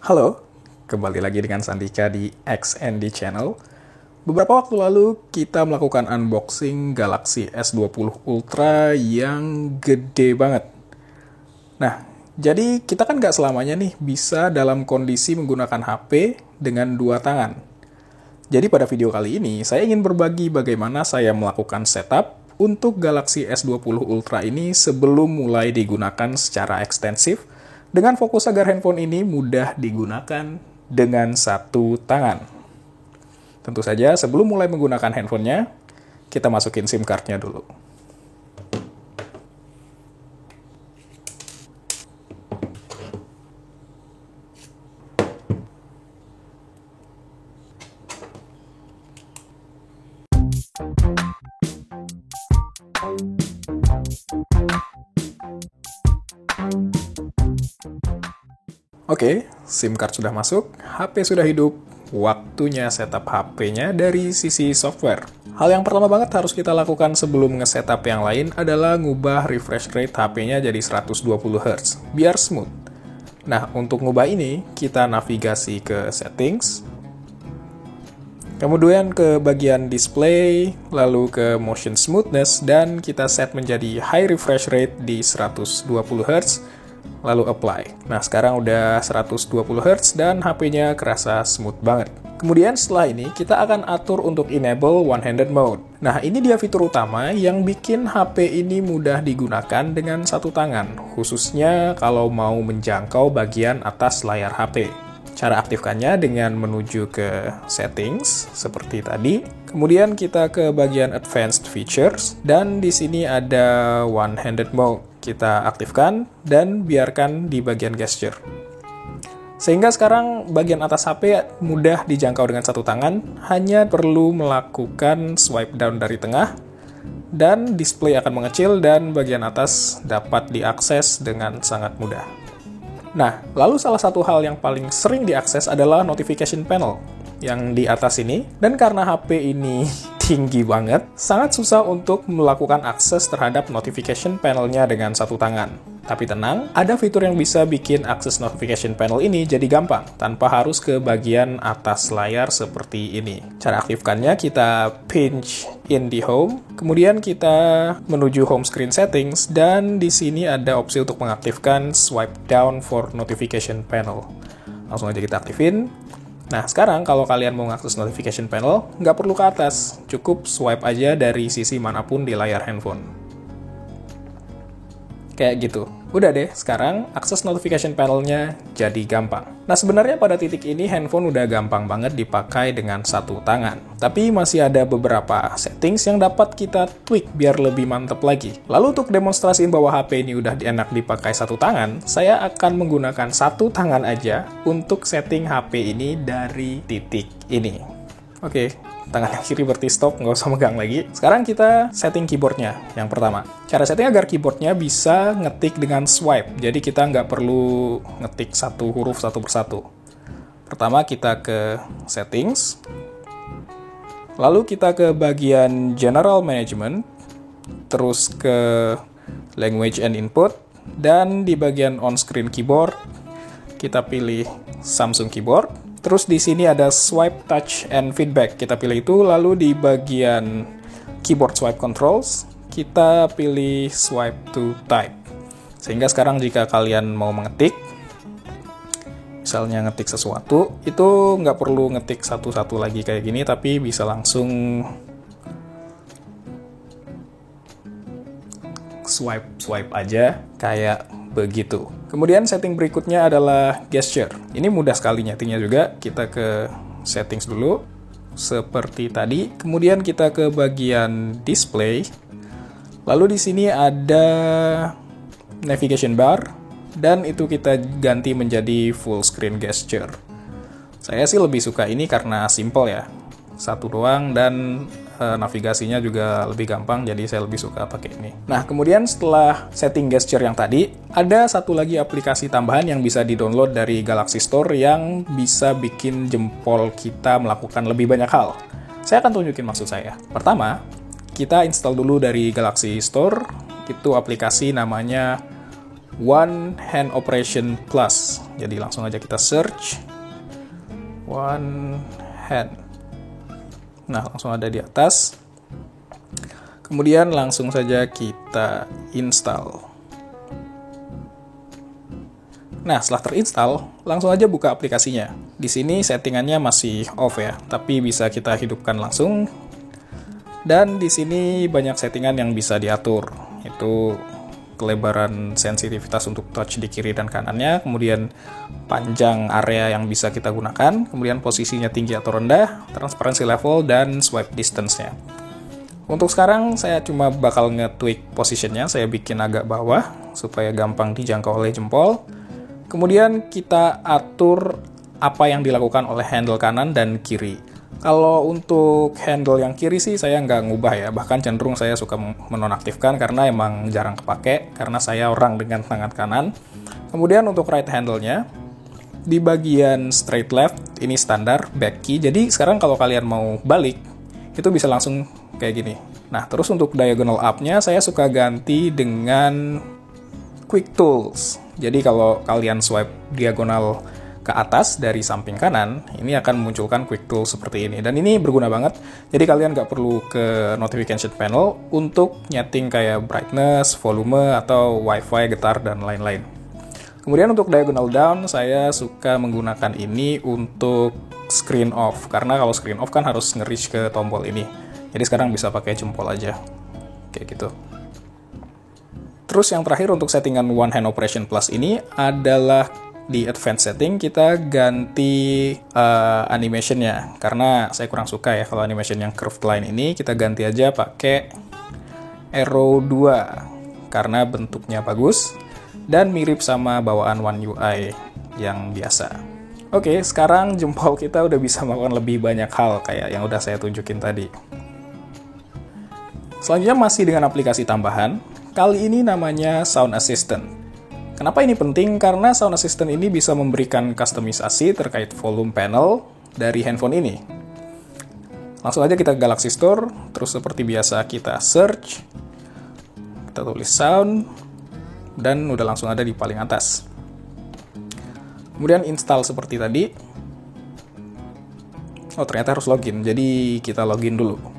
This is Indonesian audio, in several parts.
Halo, kembali lagi dengan Sandika di XND Channel. Beberapa waktu lalu kita melakukan unboxing Galaxy S20 Ultra yang gede banget. Nah, jadi kita kan nggak selamanya nih bisa dalam kondisi menggunakan HP dengan dua tangan. Jadi pada video kali ini, saya ingin berbagi bagaimana saya melakukan setup untuk Galaxy S20 Ultra ini sebelum mulai digunakan secara ekstensif, dengan fokus agar handphone ini mudah digunakan dengan satu tangan. Tentu saja sebelum mulai menggunakan handphonenya, kita masukin SIM card-nya dulu. Oke, SIM card sudah masuk, HP sudah hidup, waktunya setup HP-nya dari sisi software. Hal yang pertama banget harus kita lakukan sebelum nge-setup yang lain adalah ngubah refresh rate HP-nya jadi 120 Hz, biar smooth. Nah, untuk ngubah ini, kita navigasi ke settings, kemudian ke bagian display, lalu ke motion smoothness, dan kita set menjadi high refresh rate di 120 Hz, lalu apply. Nah, sekarang udah 120 Hz dan HP-nya kerasa smooth banget. Kemudian setelah ini, kita akan atur untuk enable one-handed mode. Nah, ini dia fitur utama yang bikin HP ini mudah digunakan dengan satu tangan, khususnya kalau mau menjangkau bagian atas layar HP. Cara aktifkannya dengan menuju ke settings, seperti tadi. Kemudian kita ke bagian advanced features, dan di sini ada one-handed mode. Kita aktifkan dan biarkan di bagian gesture. Sehingga sekarang bagian atas HP mudah dijangkau dengan satu tangan, hanya perlu melakukan swipe down dari tengah, dan display akan mengecil dan bagian atas dapat diakses dengan sangat mudah. Nah, lalu salah satu hal yang paling sering diakses adalah notification panel yang di atas ini, dan karena HP ini tinggi banget, sangat susah untuk melakukan akses terhadap notification panelnya dengan satu tangan. Tapi tenang, ada fitur yang bisa bikin akses notification panel ini jadi gampang, tanpa harus ke bagian atas layar seperti ini. Cara aktifkannya, kita pinch in di home, kemudian kita menuju home screen settings, dan di sini ada opsi untuk mengaktifkan swipe down for notification panel. Langsung aja kita aktifin. Nah, sekarang kalau kalian mau mengakses notification panel, nggak perlu ke atas, cukup swipe aja dari sisi manapun di layar handphone. Kayak gitu. Udah deh, sekarang akses notification panelnya jadi gampang. Nah, sebenarnya pada titik ini handphone udah gampang banget dipakai dengan satu tangan. Tapi masih ada beberapa settings yang dapat kita tweak biar lebih mantep lagi. Lalu untuk demonstrasiin bahwa HP ini udah enak dipakai satu tangan, saya akan menggunakan satu tangan aja untuk setting HP ini dari titik ini. Oke. Tangan yang kiri berarti stop, nggak usah megang lagi. Sekarang kita setting keyboardnya yang pertama. Cara setting agar keyboardnya bisa ngetik dengan swipe, jadi kita nggak perlu ngetik satu huruf satu persatu. Pertama kita ke settings, lalu kita ke bagian general management, terus ke language and input, dan di bagian on-screen keyboard, kita pilih Samsung keyboard. Terus di sini ada swipe, touch, and feedback. Kita pilih itu, lalu di bagian keyboard swipe controls, kita pilih swipe to type. Sehingga sekarang jika kalian mau mengetik, misalnya ngetik sesuatu, itu nggak perlu ngetik satu-satu lagi kayak gini, tapi bisa langsung swipe aja kayak begitu. Kemudian setting berikutnya adalah gesture. Ini mudah sekali nyetingnya juga. Kita ke settings dulu, seperti tadi. Kemudian kita ke bagian display. Lalu di sini ada navigation bar, dan itu kita ganti menjadi full screen gesture. Saya sih lebih suka ini karena simple ya. Satu doang, dan navigasinya juga lebih gampang, jadi saya lebih suka pakai ini. Nah, kemudian setelah setting gesture yang tadi, ada satu lagi aplikasi tambahan yang bisa di-download dari Galaxy Store yang bisa bikin jempol kita melakukan lebih banyak hal. Saya akan tunjukin maksud saya. Pertama, kita install dulu dari Galaxy Store, itu aplikasi namanya One Hand Operation Plus. Jadi langsung aja kita search one hand. Nah, langsung ada di atas. Kemudian langsung saja kita install. Nah, setelah terinstall, langsung aja buka aplikasinya. Di sini settingannya masih off ya, tapi bisa kita hidupkan langsung. Dan di sini banyak settingan yang bisa diatur. Itu kelebaran sensitivitas untuk touch di kiri dan kanannya, kemudian panjang area yang bisa kita gunakan, kemudian posisinya tinggi atau rendah, transparency level, dan swipe distance-nya. Untuk sekarang saya cuma bakal nge-tweak positionnya, saya bikin agak bawah supaya gampang dijangkau oleh jempol. Kemudian kita atur apa yang dilakukan oleh handle kanan dan kiri. Kalau untuk handle yang kiri sih saya nggak ngubah ya, bahkan cenderung saya suka menonaktifkan karena emang jarang kepake, karena saya orang dengan tangan kanan. Kemudian untuk right handle-nya, di bagian straight left, ini standar back key, jadi sekarang kalau kalian mau balik, itu bisa langsung kayak gini. Nah, terus untuk diagonal up-nya, saya suka ganti dengan quick tools. Jadi kalau kalian swipe diagonal ke atas dari samping kanan, ini akan memunculkan quick tool seperti ini. Dan ini berguna banget, jadi kalian nggak perlu ke notification panel untuk nyeting kayak brightness, volume, atau wifi, getar, dan lain-lain. Kemudian untuk diagonal down, saya suka menggunakan ini untuk screen off, karena kalau screen off kan harus nge-reach ke tombol ini. Jadi sekarang bisa pakai jempol aja, kayak gitu. Terus yang terakhir untuk settingan One Hand Operation Plus ini adalah di advanced setting kita ganti animation-nya, karena saya kurang suka ya kalau animation yang curved line ini, kita ganti aja pakai arrow 2 karena bentuknya bagus dan mirip sama bawaan One UI yang biasa. Oke, sekarang jempol kita udah bisa melakukan lebih banyak hal kayak yang udah saya tunjukin tadi. Selanjutnya masih dengan aplikasi tambahan, kali ini namanya Sound Assistant. Kenapa ini penting? Karena Sound Assistant ini bisa memberikan kustomisasi terkait volume panel dari handphone ini. Langsung aja kita ke Galaxy Store, terus seperti biasa kita search, kita tulis sound, dan udah langsung ada di paling atas. Kemudian install seperti tadi. Oh, ternyata harus login, jadi kita login dulu.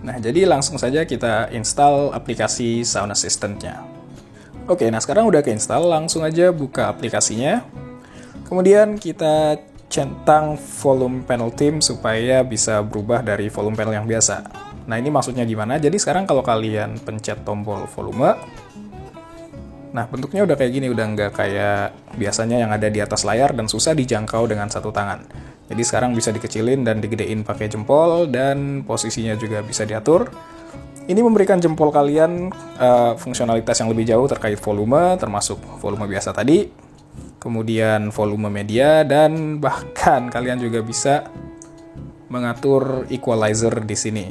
Nah, jadi langsung saja kita install aplikasi Sound Assistant-nya. Oke, nah sekarang udah keinstall, langsung aja buka aplikasinya. Kemudian kita centang volume panel theme supaya bisa berubah dari volume panel yang biasa. Nah, ini maksudnya gimana? Jadi sekarang kalau kalian pencet tombol volume, nah bentuknya udah kayak gini, udah nggak kayak biasanya yang ada di atas layar dan susah dijangkau dengan satu tangan. Jadi sekarang bisa dikecilin dan digedein pakai jempol, dan posisinya juga bisa diatur. Ini memberikan jempol kalian fungsionalitas yang lebih jauh terkait volume, termasuk volume biasa tadi, kemudian volume media, dan bahkan kalian juga bisa mengatur equalizer di sini.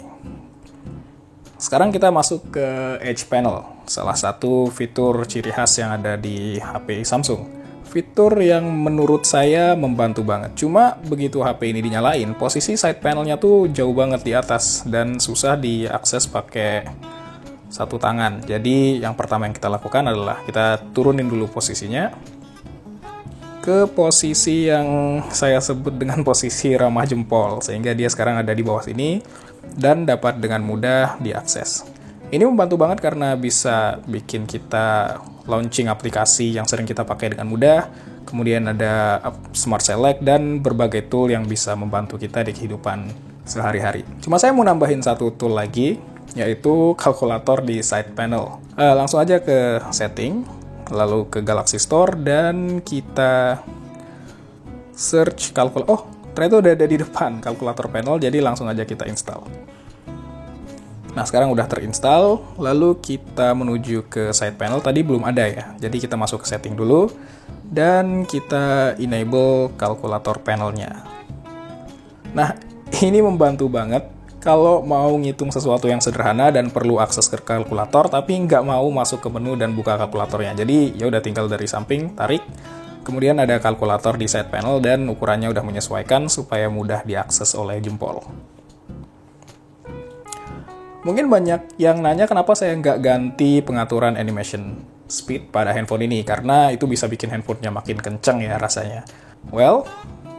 Sekarang kita masuk ke Edge Panel, salah satu fitur ciri khas yang ada di HP Samsung. Fitur yang menurut saya membantu banget. Cuma begitu HP ini dinyalain, posisi side panelnya tuh jauh banget di atas dan susah diakses pakai satu tangan. Jadi yang pertama yang kita lakukan adalah kita turunin dulu posisinya ke posisi yang saya sebut dengan posisi ramah jempol, sehingga dia sekarang ada di bawah sini dan dapat dengan mudah diakses. Ini membantu banget karena bisa bikin kita launching aplikasi yang sering kita pakai dengan mudah, kemudian ada Smart Select dan berbagai tool yang bisa membantu kita di kehidupan sehari-hari. Cuma saya mau nambahin satu tool lagi, yaitu kalkulator di side panel. Langsung aja ke setting, lalu ke Galaxy Store, dan kita search kalkulator. Oh, ternyata udah ada di depan kalkulator panel, jadi langsung aja kita install. Nah, sekarang udah terinstall, lalu kita menuju ke side panel. Tadi belum ada ya, jadi kita masuk ke setting dulu, dan kita enable kalkulator panelnya. Nah, ini membantu banget kalau mau ngitung sesuatu yang sederhana dan perlu akses ke kalkulator, tapi nggak mau masuk ke menu dan buka kalkulatornya. Jadi, ya udah tinggal dari samping, tarik, kemudian ada kalkulator di side panel, dan ukurannya udah menyesuaikan supaya mudah diakses oleh jempol. Mungkin banyak yang nanya kenapa saya nggak ganti pengaturan animation speed pada handphone ini, karena itu bisa bikin handphonenya makin kenceng ya rasanya. Well,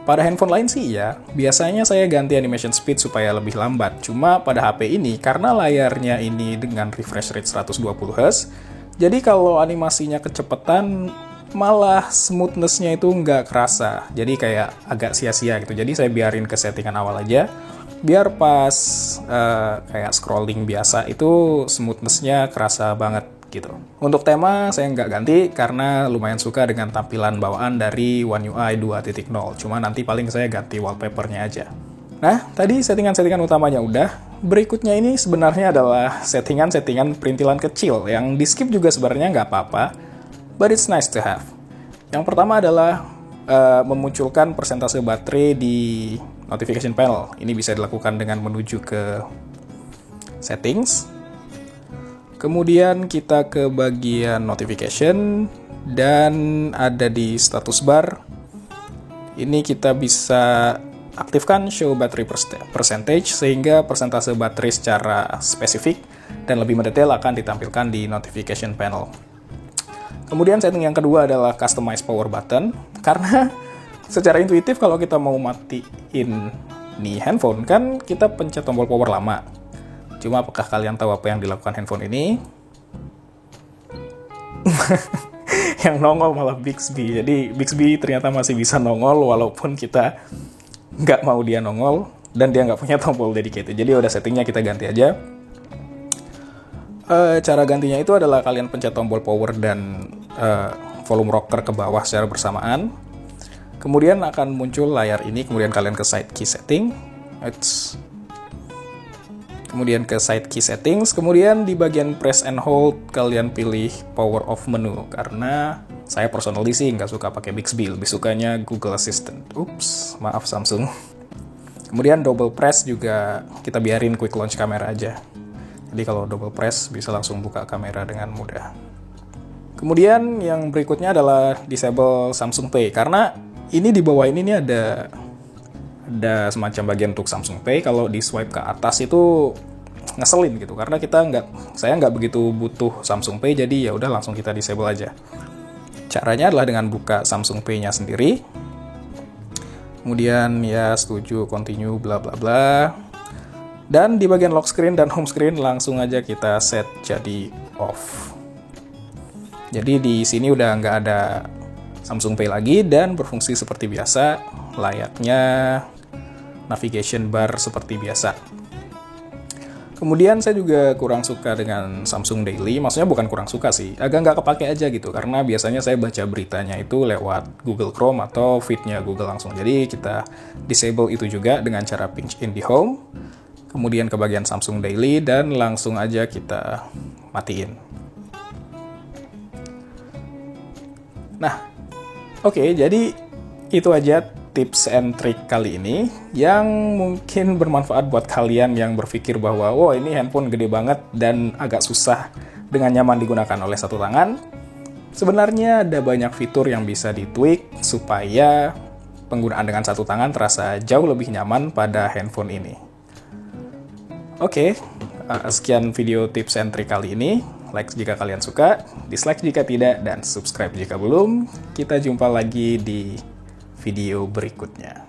pada handphone lain sih ya, biasanya saya ganti animation speed supaya lebih lambat. Cuma pada HP ini, karena layarnya ini dengan refresh rate 120Hz, jadi kalau animasinya kecepatan, malah smoothness-nya itu nggak kerasa. Jadi kayak agak sia-sia gitu. Jadi saya biarin ke settingan awal aja, biar pas kayak scrolling biasa itu smoothness-nya kerasa banget gitu. Untuk tema saya nggak ganti karena lumayan suka dengan tampilan bawaan dari One UI 2.0. Cuma nanti paling saya ganti wallpaper-nya aja. Nah, tadi settingan-settingan utamanya udah. Berikutnya ini sebenarnya adalah settingan-settingan perintilan kecil yang di-skip juga sebenarnya nggak apa-apa, but it's nice to have. Yang pertama adalah memunculkan persentase baterai di notification panel. Ini bisa dilakukan dengan menuju ke settings. Kemudian kita ke bagian notification dan ada di status bar. Ini kita bisa aktifkan show battery percentage sehingga persentase baterai secara spesifik dan lebih mendetail akan ditampilkan di notification panel. Kemudian setting yang kedua adalah customize power button, karena secara intuitif kalau kita mau matiin nih handphone kan kita pencet tombol power lama. Cuma apakah kalian tahu apa yang dilakukan handphone ini? Yang nongol malah Bixby. Jadi Bixby ternyata masih bisa nongol walaupun kita nggak mau dia nongol dan dia nggak punya tombol dedicated. Jadi udah settingnya kita ganti aja. Cara gantinya itu adalah kalian pencet tombol power dan volume rocker ke bawah secara bersamaan. Kemudian akan muncul layar ini, kemudian kalian ke side key setting. Kemudian ke side key settings, kemudian di bagian press and hold kalian pilih power off menu, karena saya personally sih nggak suka pakai Bixby, lebih sukanya Google Assistant. Ups, maaf Samsung. Kemudian double press juga kita biarin quick launch kamera aja. Jadi kalau double press bisa langsung buka kamera dengan mudah. Kemudian yang berikutnya adalah disable Samsung Pay, karena ini di bawah ini ada semacam bagian untuk Samsung Pay. Kalau di swipe ke atas itu ngeselin gitu, karena saya nggak begitu butuh Samsung Pay, jadi ya udah langsung kita disable aja. Caranya adalah dengan buka Samsung Pay-nya sendiri, kemudian ya setuju, continue, bla bla bla, dan di bagian lock screen dan home screen langsung aja kita set jadi off. Jadi di sini udah nggak ada Samsung Pay lagi dan berfungsi seperti biasa, layaknya navigation bar seperti biasa. Kemudian saya juga kurang suka dengan Samsung Daily, maksudnya bukan kurang suka sih, agak nggak kepake aja gitu, karena biasanya saya baca beritanya itu lewat Google Chrome atau feed-nya Google langsung. Jadi kita disable itu juga dengan cara pinch in di home, kemudian ke bagian Samsung Daily dan langsung aja kita matiin. Nah, oke, jadi itu aja tips and trick kali ini yang mungkin bermanfaat buat kalian yang berpikir bahwa wah ini handphone gede banget dan agak susah dengan nyaman digunakan oleh satu tangan. Sebenarnya ada banyak fitur yang bisa ditweak supaya penggunaan dengan satu tangan terasa jauh lebih nyaman pada handphone ini. Oke, sekian video tips and trick kali ini. Like jika kalian suka, dislike jika tidak, dan subscribe jika belum. Kita jumpa lagi di video berikutnya.